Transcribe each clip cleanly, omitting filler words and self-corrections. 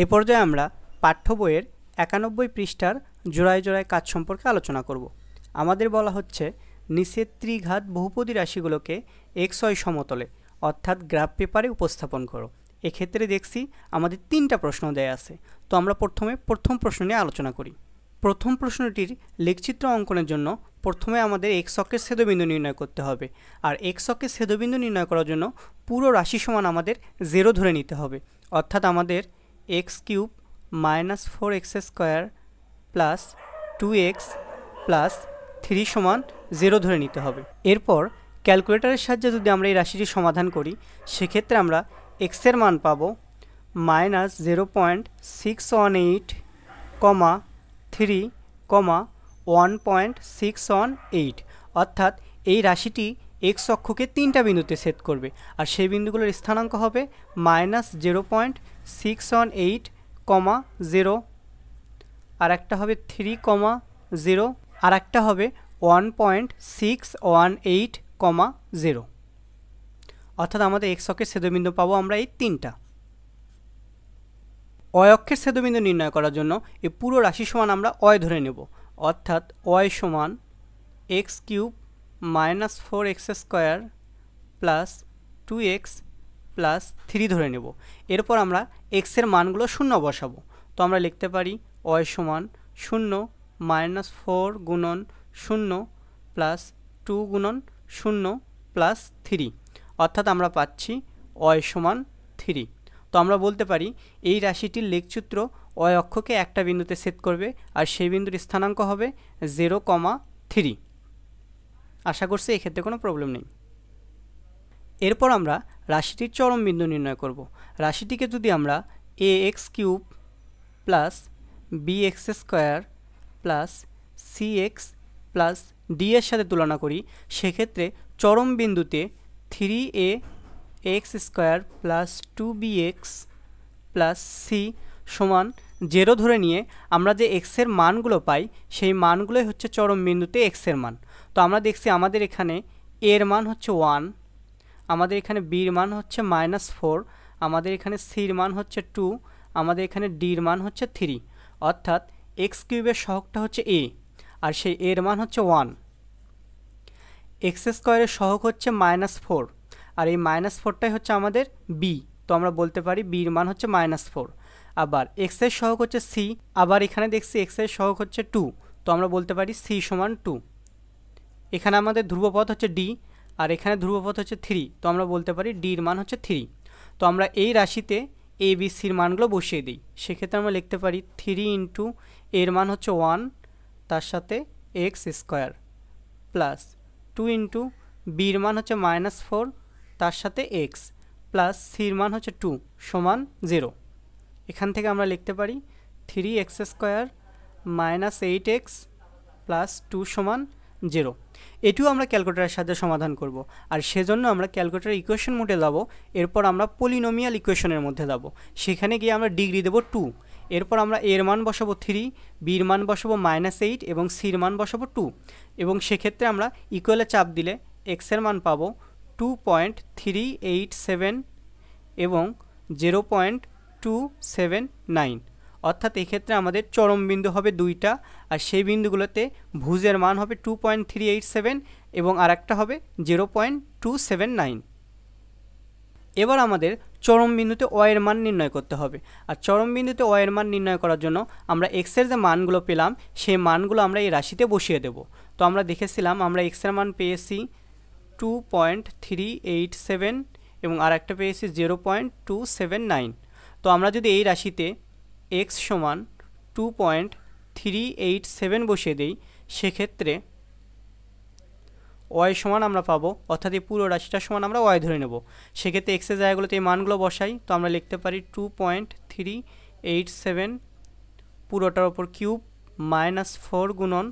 এ পর্যায়ে আমরা পাঠ্য বইয়ের 91 পৃষ্ঠার জোড়ায় জোড়ায় কাজ সম্পর্কে আলোচনা করব। আমাদের বলা হচ্ছে নিচের ত্রিঘাত বহুপদী রাশিগুলোকে XY সমতলে অর্থাৎ গ্রাফ পেপারে উপস্থাপন করো। এক্ষেত্রে দেখছি আমাদের 3টা প্রশ্ন দেয়া আছে। তো আমরা প্রথমে প্রথম প্রশ্ন নিয়ে আলোচনা করি। প্রথম প্রশ্নটির লেখচিত্র অঙ্কনের জন্য প্রথমে আমাদের x অক্ষের ছেদবিন্দু নির্ণয় করতে হবে। আর x অক্ষের ছেদবিন্দু নির্ণয় করার জন্য পুরো রাশি সমান আমাদের 0 ধরে নিতে হবে। অর্থাৎ আমাদের x³ - 4x² plus 2x plus 3 সমান 0 ধরে নিতে হবে। এরপর ক্যালকুলেটরের সাহায্যে যদি আমরা এই রাশিটি সমাধান করি, সেক্ষেত্রে আমরা x এর মান পাবো -0.618, 3, 1.618। অর্থাৎ এই রাশিটি x অক্ষকে 3টা বিন্দুতে ছেদ করবে। আর সেই বিন্দুগুলোর স্থানাঙ্ক হবে -0.618, 0, আর একটা হবে 3, 0, আর একটা হবে 1.618, 0। অর্থাৎ আমাদের x অক্ষের ছেদবিন্দু পাবো আমরা এই 3টা। y অক্ষের ছেদবিন্দু নির্ণয় করার জন্য এই পুরো রাশি সমান আমরা y ধরে নেব। অর্থাৎ y সমান x³ - 4x² plus 2x plus 3 ধরে নেব। এরপর আমরা x এর মানগুলো শূন্য বসাবো। তো আমরা লিখতে পারি y সমান 0 - 4 গুণন 0 প্লাস 2 গুণন 0 প্লাস 3। অর্থাৎ আমরা পাচ্ছি y সমান 3। তো আমরা বলতে পারি এই রাশিটির লেখচিত্র y অক্ষকে একটা বিন্দুতে ছেদ করবে, আর সেই বিন্দুর স্থানাঙ্ক হবে 0,3। আশা করছি এক্ষেত্রে কোনো প্রবলেম নেই। এরপর আমরা রাশিটির চরম বিন্দু নির্ণয় করব। রাশিটিকে যদি আমরা ax³ plus bx² plus cx plus d এর সাথে তুলনা করি, সেক্ষেত্রে চরম বিন্দুতে 3ax² plus 2bx plus c সমান 0 ধরে নিয়ে আমরা যে x এর মানগুলো পাই, সেই মানগুলোই হচ্ছে চরম বিন্দুতে x এর মান। তো আমরা দেখছি আমাদের এখানে a এর মান হচ্ছে 1, আমাদের এখানে b এর মান হচ্ছে -4, আমাদের এখানে c এর মান হচ্ছে 2, আমাদের এখানে d এর মান হচ্ছে 3। অর্থাৎ x³ এর সহগটা হচ্ছে a, আর সেই a এর মান হচ্ছে 1। x² এর সহগ হচ্ছে -4, আর এই -4টাই হচ্ছে আমাদের b। তো আমরা বলতে পারি b এর মান হচ্ছে -4। আবার x এর সহগ হচ্ছে c, আবার এখানে দেখছি x এর সহগ হচ্ছে 2। তো আমরা বলতে পারি c সমান 2। এখানে আমাদের ধ্রুবপদ হচ্ছে d, আর এখানে ধ্রুবপদ হচ্ছে 3। তো আমরা বলতে পারি d এর মান হচ্ছে 3। তো আমরা এই রাশিতে a b c এর মানগুলো বসিয়ে দিই। সেক্ষেত্রে আমরা লিখতে পারি 3 ইন্টু এর মান হচ্ছে 1, তার সাথে x² প্লাস 2 ইন্টু b এর মান হচ্ছে -4, তার সাথে x প্লাস c এর মান হচ্ছে 2 সমান 0। এখান থেকে আমরা লিখতে পারি 3x² - 8x প্লাস 2 সমান 0। এটিও আমরা ক্যালকুলেটরের সাহায্যে সমাধান করব। আর সেজন্য আমরা ক্যালকুলেটরের ইকুয়েশন মোডে যাব। এরপর আমরা পলিনোমিয়াল ইকুয়েশনের মধ্যে যাব। সেখানে গিয়ে আমরা ডিগ্রি দেব 2। এরপর আমরা এর মান বসাবো 3, b এর মান বসাবো -8 এবং c এর মান বসাবো 2। এবং সেক্ষেত্রে আমরা ইকুয়ালে চাপ দিলে x এর মান পাবো 2.387 এবং 0.279। অর্থাৎ এক্ষেত্রে আমাদের চরম বিন্দু হবে 2টা, আর সেই বিন্দুগুলোতে ভুজের মান হবে 2.387 এবং আরেকটা হবে 0.279। এবার আমাদের চরম বিন্দুতে y এর মান নির্ণয় করতে হবে। আর চরম বিন্দুতে y এর মান নির্ণয় করার জন্য আমরা x এর যে মানগুলো পেলাম, সেই মানগুলো আমরা এই রাশিতে বসিয়ে দেব। তো আমরা দেখেছিলাম আমরা x এর মান পেয়েছি 2.387 এবং আরেকটা পেয়েছি 0.279। তো আমরা যদি এই রাশিতে x সমান 2.387 বসিয়ে দিই, সেক্ষেত্রে y সমান আমরা পাবো, অর্থাৎ এই পুরো রাশিটার সমান আমরা y ধরে নেব। সেক্ষেত্রে x এর জায়গাগুলোতে এই মানগুলো বসাই। তো আমরা লিখতে পারি 2.387 পুরোটার ওপর কিউব -4 গুণন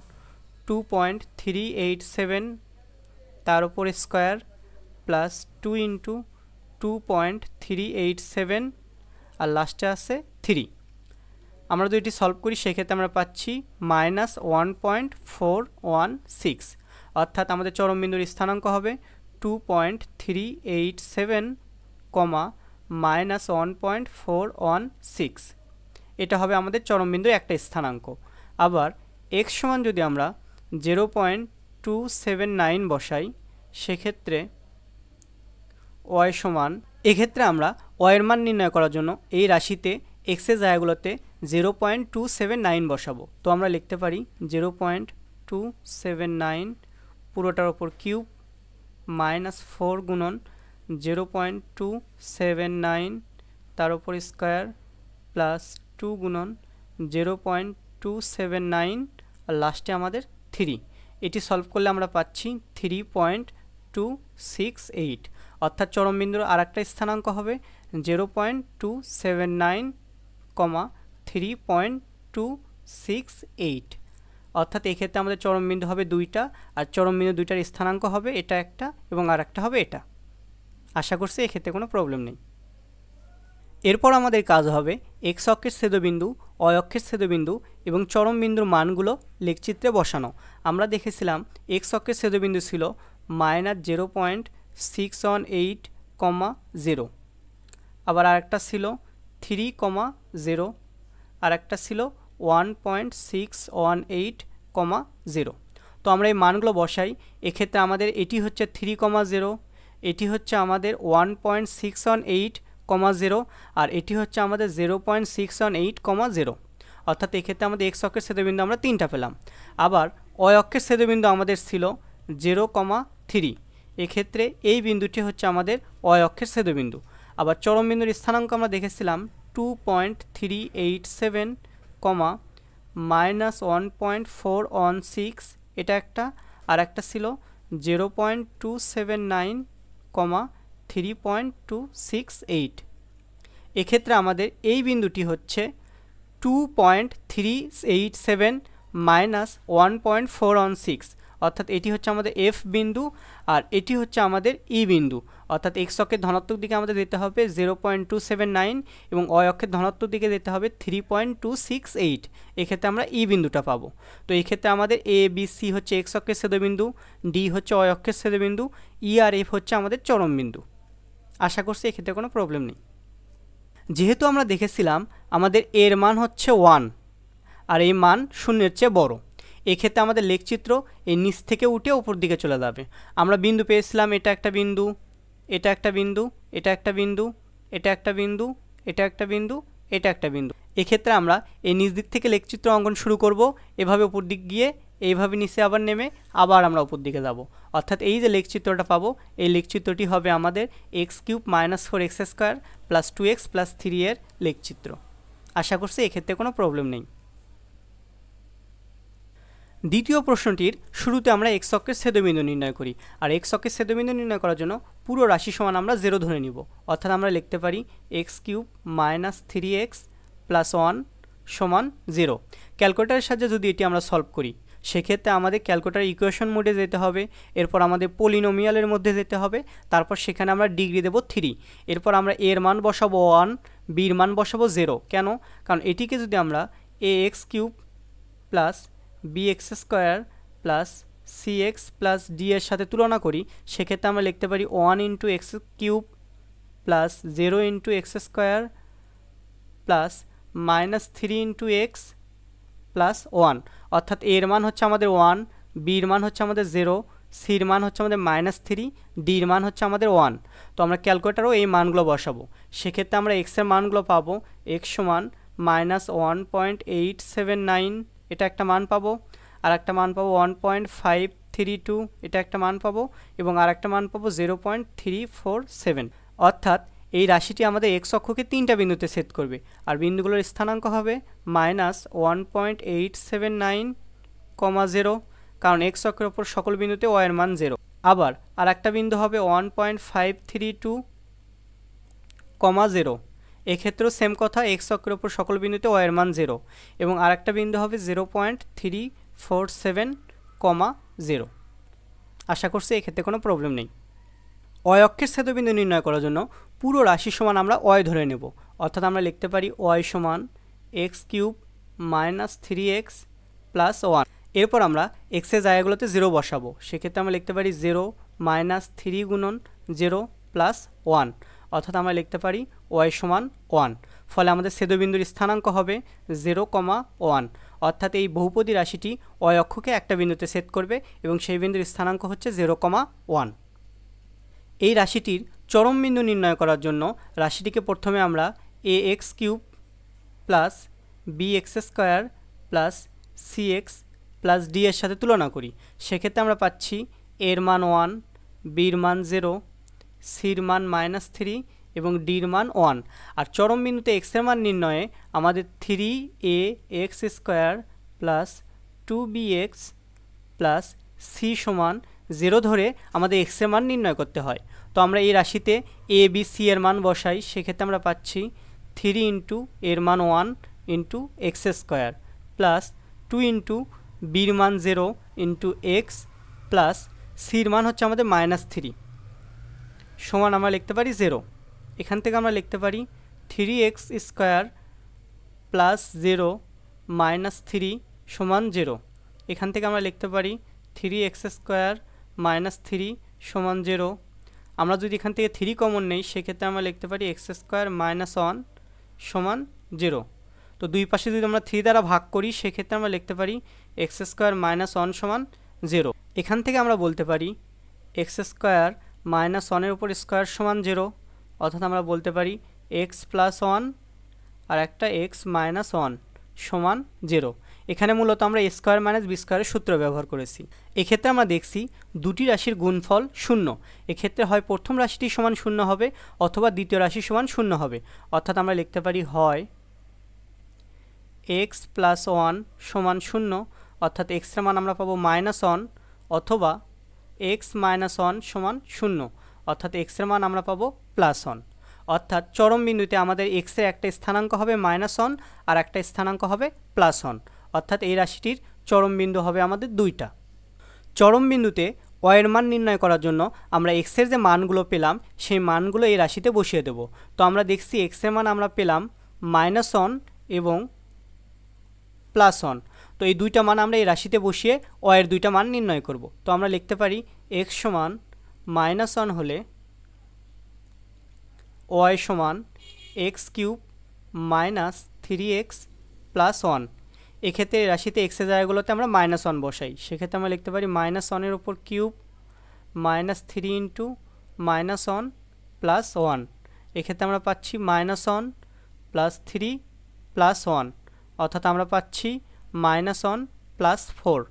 2.387 তার উপর স্কোয়ার প্লাস 2 ইন্টু 2.387 আর লাস্টে আছে 3। আমরা যদি এটি সলভ করি, সেক্ষেত্রে আমরা পাচ্ছি -1.416। অর্থাৎ আমাদের চরম বিন্দুর স্থানাঙ্ক হবে 2.387, -1.416। এটা হবে আমাদের চরম বিন্দুর একটা স্থানাঙ্ক। আবার x সমান যদি আমরা 0.279 বসাই, সেক্ষেত্রে y সমান, এক্ষেত্রে আমরা y এর মান নির্ণয় করার জন্য এই রাশিতে x এর জায়গাগুলোতে 0.279 বসাবো। তো আমরা লিখতে পারি 0.279 পুরোটার ওপর কিউব -4 গুণন 0.279 তার উপর স্কোয়ার প্লাস 2 গুণন 0.279 আর লাস্টে আমাদের 3। এটি সলভ করলে আমরা পাচ্ছি 3.268, অর্থাৎ চরম বিন্দুর আর একটা স্থানাঙ্ক হবে 0.279, 3.268, অর্থাৎ এক্ষেত্রে আমাদের চরম বিন্দু হবে দুইটা, আর চরম বিন্দু দুইটার স্থানাঙ্ক হবে এটা একটা এবং আর একটা হবে এটা। আশা করছি এক্ষেত্রে কোনো প্রবলেম নেই। এরপর আমাদের কাজ হবে এক্স অক্ষের ছেদবিন্দু, অয় অক্ষের ছেদবিন্দু এবং চরম বিন্দুর মানগুলো লেখচিত্রে বসানো। আমরা দেখেছিলাম এক্স অক্ষের ছেদবিন্দু ছিল -0.618, আবার আরেকটা ছিল 3,0, আর একটা ছিল 1.618, তো আমরা এই মানগুলো বসাই। এক্ষেত্রে আমাদের এটি হচ্ছে 3,0, এটি হচ্ছে আমাদের 1.618,0 আর এটি হচ্ছে আমাদের 0.618,0, অর্থাৎ এক্ষেত্রে আমাদের এক্স অক্ষের ছেদবিন্দু আমরা তিনটা পেলাম। আবার অয় অক্ষের ছেদবিন্দু আমাদের ছিল 0,3, এক্ষেত্রে এই বিন্দুটি হচ্ছে আমাদের অয় অক্ষের ছেদবিন্দু। আবার চরম বিন্দুর স্থানাঙ্ক আমরা দেখেছিলাম 2.387, -1.416, এটা একটা, আর একটা ছিল 0.279, 3.268। এক্ষেত্রে আমাদের এই বিন্দুটি হচ্ছে 2.387 -1.416, অর্থাৎ এটি হচ্ছে আমাদের এফ বিন্দু আর এটি হচ্ছে আমাদের ই বিন্দু, অর্থাৎ এক্স অক্ষের ধনাত্মক দিকে আমাদের দিতে হবে 0.279 এবং অয় অক্ষের ধনাত্মক দিকে দিতে হবে 3.268। এক্ষেত্রে আমরা ই বিন্দুটা পাবো। তো এই ক্ষেত্রে আমাদের এ বি সি হচ্ছে এক্স অক্ষের ছেদবিন্দু, ডি হচ্ছে অয় অক্ষের ছেদবিন্দু, ই আর এফ হচ্ছে আমাদের চরম বিন্দু। আশা করছি এক্ষেত্রে কোনো প্রবলেম নেই। যেহেতু আমরা দেখেছিলাম আমাদের এর মান হচ্ছে 1 আর এই মান শূন্যের চেয়ে বড়, এক্ষেত্রে আমাদের লেখচিত্র এই নিচ থেকে উঠে উপর দিকে চলে যাবে। আমরা বিন্দু পেয়েছিলাম এটা একটা বিন্দু, এটা একটা বিন্দু, এটা একটা বিন্দু, এটা একটা বিন্দু, এটা একটা বিন্দু, এটা একটা বিন্দু। এক্ষেত্রে আমরা এই নিচ দিক থেকে লেখচিত্র অঙ্কন শুরু করব, এভাবে উপর দিক গিয়ে এইভাবে নিচে আবার নেমে আবার আমরা উপর দিকে যাব, অর্থাৎ এই যে লেখচিত্রটা পাবো এই লেখচিত্রটি হবে আমাদের x³ -4x² + 2x + 3 এর লেখচিত্র। আশা করছি এক্ষেত্রে কোনো প্রবলেম নেই। দ্বিতীয় প্রশ্নটির শুরুতে আমরা এক্স অক্ষের ছেদবিন্দু নির্ণয় করি, আর এক্স অক্ষের ছেদবিন্দু নির্ণয় করার জন্য পুরো রাশি সমান আমরা 0 ধরে নিব, অর্থাৎ আমরা লিখতে পারি x³ -3x + 1 = 0। ক্যালকুলেটরের সাহায্যে যদি এটি আমরা সলভ করি, সেক্ষেত্রে আমাদের ক্যালকুলেটর ইকুয়েশন মোডে যেতে হবে, এরপর আমাদের পলিনোমিয়ালের মধ্যে যেতে হবে, তারপর সেখানে আমরা ডিগ্রি দেব 3, এরপর আমরা এর মান বসাবো 1, বির মান বসাবো 0। কেন? কারণ এটিকে যদি আমরা ax³ + bx² + cx + d এর সাথে তুলনা করি, সেক্ষেত্রে আমরা লিখতে পারি 1 × x³ + 0 × x² + -3 × x + 1, অর্থাৎ এর মান হচ্ছে আমাদের 1, বির মান হচ্ছে আমাদের 0, সির মান হচ্ছে আমাদের -3, ডির মান হচ্ছে আমাদের 1। তো আমরা ক্যালকুলেটারও এই মানগুলো বসাবো, সেক্ষেত্রে আমরা x এর মানগুলো পাবো x সমান -1.879, এটা একটা মান পাবো, আর একটা মান পাবো 1.532, এটা একটা মান পাবো, এবং আর একটা মান পাবো 0.347, অর্থাৎ এই রাশিটি আমাদের এক্স অক্ষকে তিনটা বিন্দুতে ছেদ করবে, আর বিন্দুগুলোর স্থানাঙ্ক হবে -1.879, 0, কারণ এক্স অক্ষের ওপর সকল বিন্দুতে y এর মান 0। আবার আর একটা বিন্দু হবে 1.532, 0, এক্ষেত্রেও সেম কথা, এক্স অক্ষের ওপর সকল বিন্দুতে y এর মান 0, এবং আর একটা বিন্দু হবে 0.347, 0। আশা করছি এক্ষেত্রে কোনো প্রবলেম নেই। অয় অক্ষের ছেদবিন্দু নির্ণয় করার জন্য পুরো রাশি সমান আমরা y ধরে নেব, অর্থাৎ আমরা লিখতে পারি y সমান x³ -3x + 1। এরপর আমরা x এর জায়গাগুলোতে 0 বসাবো, সেক্ষেত্রে আমরা লিখতে পারি 0 -3 × 0 + 1, অর্থাৎ আমরা লিখতে পারি y সমান 1। ফলে আমাদের ছেদবিন্দুর স্থানাঙ্ক হবে 0,1, অর্থাৎ এই বহুপদী রাশিটি অয় অক্ষকে একটা বিন্দুতে ছেদ করবে এবং সেই বিন্দুর স্থানাঙ্ক হচ্ছে 0,1। এই রাশিটির চরম বিন্দু নির্ণয় করার জন্য রাশিটিকে প্রথমে আমরা ax³ plus bx² plus cx plus d এর সাথে তুলনা করি। সেক্ষেত্রে আমরা পাচ্ছি এর মান 1, বির মান 0, সির মান -3 এবং ডির মান 1। আর চরম বিন্দুতে x এর মান নির্ণয়ে আমাদের 3ax² plus 2bx plus c সমান 0 ধরে আমাদের x এর মান নির্ণয় করতে হয়। তো আমরা এই রাশিতে a b c এর মান বসাই। সেক্ষেত্রে আমরা পাচ্ছি 3 ইন্টু এর মান 1 ইন্টু x² প্লাস 2 ইন্টু বির মান 0 ইন্টু এক্স প্লাস সির মান হচ্ছে আমাদের -3 সমান আমরা লিখতে পারি 0। এখান থেকে আমরা লিখতে পারি 3x² প্লাস 0 -3 সমান 0। এখান থেকে আমরা লিখতে পারি 3x² -3 সমান 0। আমরা যদি এখান থেকে 3 কমন নেই সেক্ষেত্রে আমরা লিখতে পারি x² -1 সমান 0। তো দুই পাশে যদি আমরা 3 দ্বারা ভাগ করি সেক্ষেত্রে আমরা লিখতে পারি x² -1 সমান 0। এখান থেকে আমরা বলতে পারি x² -1 এর উপর স্কোয়ার সমান 0, অর্থাৎ আমরা বলতে পারি x + 1 আর একটা x - 1 সমান 0। এখানে মূলত আমরা a² - b² এর সূত্র ব্যবহার করেছি। এক্ষেত্রে আমরা দেখছি দুটি রাশির গুণফল 0। এক্ষেত্রে হয় প্রথম রাশিটি সমান 0 হবে অথবা দ্বিতীয় রাশি সমান 0 হবে, অর্থাৎ আমরা লিখতে পারি হয় x + 1 সমান 0, অর্থাৎ x এর মান আমরা পাবো -1, অথবা x - 1 সমান 0, অর্থাৎ x এর মান আমরা পাবো +1। অর্থাৎ চরম বিন্দুতে আমাদের x এর একটা স্থানাঙ্ক হবে -1 আর একটা স্থানাঙ্ক হবে +1, অর্থাৎ এই রাশিটির চরম বিন্দু হবে আমাদের দুইটা। চরম বিন্দুতে y এর মান নির্ণয় করার জন্য আমরা x এর যে মানগুলো পেলাম সেই মানগুলো এই রাশিতে বসিয়ে দেব। তো আমরা দেখছি x এর মান আমরা পেলাম -1 এবং +1। তো এই দুইটা মান আমরা এই রাশিতে বসিয়ে y এর দুইটা মান নির্ণয় করব। তো আমরা লিখতে পারি x সমান -1 হলে y সমান x³ - 3x + 1। এক্ষেত্রে এই রাশিতে x এর জায়গাগুলোতে আমরা -1 বসাই। সেক্ষেত্রে আমরা লিখতে পারি -1 এর উপর কিউব -3 ইন্টু -1 + 1। এক্ষেত্রে আমরা পাচ্ছি -1 + 3 + 1, অর্থাৎ আমরা পাচ্ছি -1 + 4।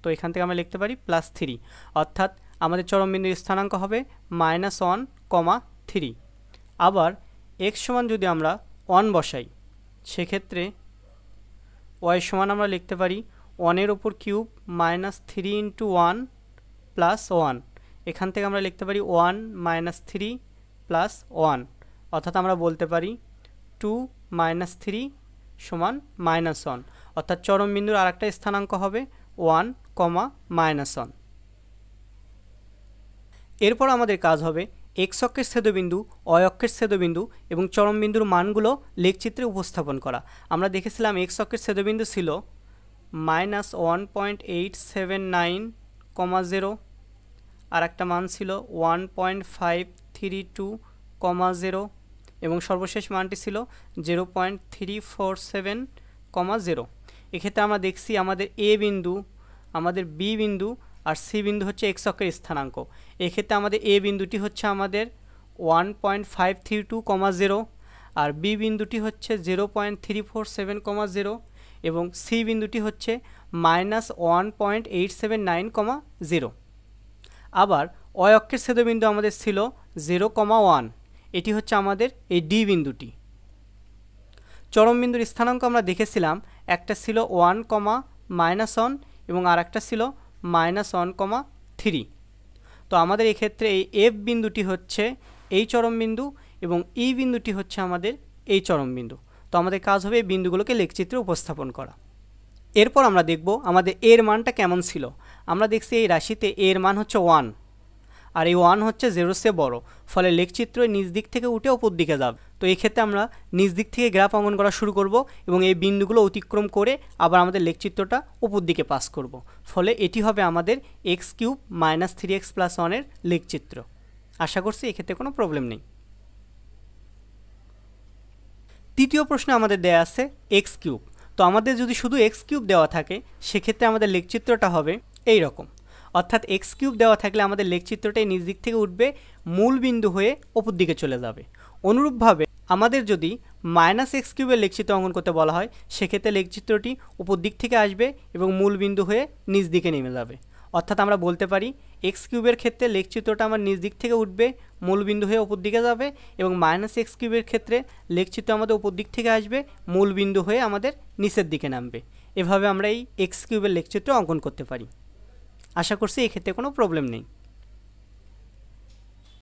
তো এখান থেকে আমরা লিখতে পারি +3, অর্থাৎ আমাদের চরম বিন্দুর স্থানাঙ্ক হবে -1,3। আবার x সমান যদি আমরা 1 বসাই সেক্ষেত্রে y সমান আমরা লিখতে পারি 1 এর উপর কিউব -3 ইন্টু 1 + 1। এখান থেকে আমরা লিখতে পারি 1 - 3 + 1, অর্থাৎ আমরা বলতে পারি 2 - 3 সমান -1, অর্থাৎ চরম বিন্দুর আরেকটা স্থানাঙ্ক হবে 1, -1। এরপর আমাদের কাজ হবে x অক্ষের ছেদবিন্দু, y অক্ষের ছেদবিন্দু এবং চরম বিন্দুর মানগুলো লেখচিত্রে উপস্থাপন করা। আমরা দেখেছিলাম x অক্ষের ছেদবিন্দু ছিল -1.879,0 আর একটা মান ছিল 1.532,0 এবং সর্বশেষ মানটি ছিল 0.347,0। এক্ষেত্রে আমরা দেখছি আমাদের a বিন্দু, আমাদের b বিন্দু আর c বিন্দু হচ্ছে x অক্ষের স্থানাঙ্ক। এক্ষেত্রে আমাদের a বিন্দুটি হচ্ছে আমাদের 1.532,0 আর b বিন্দুটি হচ্ছে 0.347,0 এবং c বিন্দুটি হচ্ছে -1.879,0। আবার y অক্ষের ছেদবিন্দু আমাদের ছিল 0,1, এটি হচ্ছে আমাদের এই d বিন্দুটি। চরম বিন্দুর স্থানাঙ্ক আমরা দেখেছিলাম একটা ছিল 1, -1 এবং আর একটা ছিল -1,3। তো আমাদের এক্ষেত্রে এই f বিন্দুটি হচ্ছে এই চরম বিন্দু এবং e বিন্দুটি হচ্ছে আমাদের এই চরম বিন্দু। তো আমাদের কাজ হবে এই বিন্দুগুলোকে লেখচিত্রে উপস্থাপন করা। এরপর আমরা দেখব আমাদের এর মানটা কেমন ছিল। আমরা দেখছি এই রাশিতে এর মান হচ্ছে 1 আর এই 1 হচ্ছে 0 চেয়ে বড়, ফলে লেখচিত্র নিচ দিক থেকে উঠে উপর দিকে যাবে। তো এই ক্ষেত্রে আমরা নিচ দিক থেকে গ্রাফ অঙ্কন করা শুরু করব এবং এই বিন্দুগুলো অতিক্রম করে আবার আমাদের লেখচিত্রটা উপর দিকে পাস করব। ফলে এটি হবে আমাদের x³ - 3x + 1 এর লেখচিত্র। আশা করছি এক্ষেত্রে কোনো প্রবলেম নেই। তৃতীয় প্রশ্নে আমাদের দেয়া আছে এক্স কিউব। তো আমাদের যদি শুধু এক্স কিউব দেওয়া থাকে সেক্ষেত্রে আমাদের লেখচিত্রটা হবে এই রকম, অর্থাৎ এক্স কিউব দেওয়া থাকলে আমাদের লেখচিত্রটাই নিচ দিক থেকে উঠবে, মূল বিন্দু হয়ে ওপর দিকে চলে যাবে। অনুরূপভাবে আমাদের যদি মাইনাস এক্স কিউবের লেখচিত্র অঙ্কন করতে বলা হয় সেক্ষেত্রে লেখচিত্রটি উপর দিক থেকে আসবে এবং মূল বিন্দু হয়ে নিচ দিকে নেমে যাবে। অর্থাৎ আমরা বলতে পারি এক্স কিউবের ক্ষেত্রে লেখচিত্রটা আমার নিচ দিক থেকে উঠবে, মূল বিন্দু হয়ে উপর দিকে যাবে, এবং মাইনাস এক্স কিউবের ক্ষেত্রে লেখচিত্র আমাদের উপর দিক থেকে আসবে, মূল বিন্দু হয়ে আমাদের নিচের দিকে নামবে। এভাবে আমরা এই এক্স কিউবের লেখচিত্র অঙ্কন করতে পারি। আশা করছি এই ক্ষেত্রে কোনো প্রবলেম নেই।